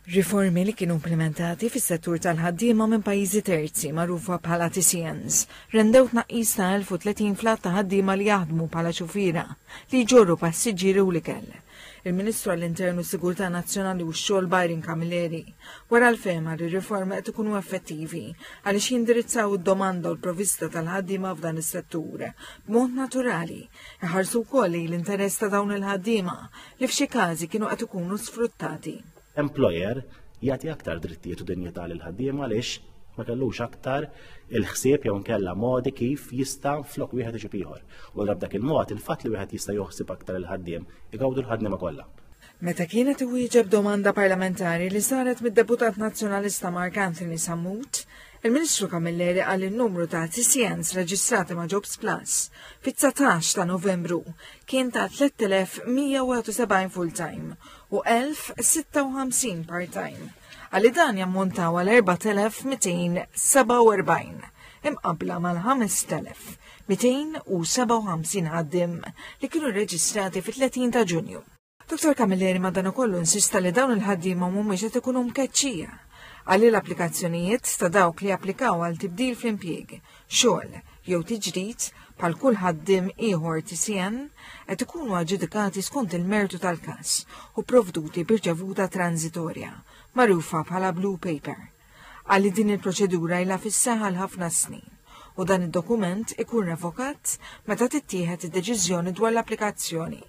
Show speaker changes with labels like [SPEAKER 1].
[SPEAKER 1] Riformi li kienu implementati fis-settur tal-ħaddiema minn pajjiżi terzi magħrufa bħala TCNs rendew tnaqqis ta' 1030 flat ta' ħaddiema li jaħdmu bħala xufiera li jġorru passiġġieri u l-ikel. Il-Ministru għall-Internu u Sigurtà Nazzjonali u x-xogħol Byron Camilleri wara l-fehma li r-riformi qed ikunu effettivi għaliex jindirizzaw id-domanda u l-provvista tal-ħaddiema f'dan is-settur b'mod naturali iħarsu wkoll l-interess ta' dawn il-ħaddiema li f'xi każi kienu qed ikunu sfruttati.
[SPEAKER 2] Employer jagħti aktar drittijiet u dinjità lil ħaddiem għaliex ma kellux aktar il-ħsieb jew nkella modi kif jista' flok wieħed iġib ieħor. U b'dak il-mod il-fatt li wieħed jista' joħsib aktar il-ħaddiem igawdu l-ħaddiema kollha.
[SPEAKER 1] Meta kienet iwieġeb domanda parlamentari li saret mid-Deputat Nazzjonalista Mark Anthony Sammut, il-Ministru Camilleri qal in-numru ta' TCNs reġistrati ma' Jobs Plus fit-19 ta' Novembru kien ta' 3171 full-time u 1056 part-time. Għalli dan jammontaw għal 4247 imqabla mal-5257 ħaddim li kienu reġistrati fit-30 ta' Ġunju. Dr. Camilleri madanakollu insista li dawn il-ħaddiema mhumiex qed ikunu mkeċċija għalli l-applikazzjonijiet ta' dawk li applikaw għal tibdil fl-impjieg, xogħol jew tiġdid bħal kull ħaddiem ieħor TCN qed ikunu aġġudikati skont il-mertu tal-każ u provduti b'irċevuta transitorja magħrufa bħala Blue Paper. Għalli din il-proċedura ilha fis-seħħa l ħafna snin u dan id-dokument ikun revokat meta tittieħed id-deċiżjoni dwar l-applikazzjoni.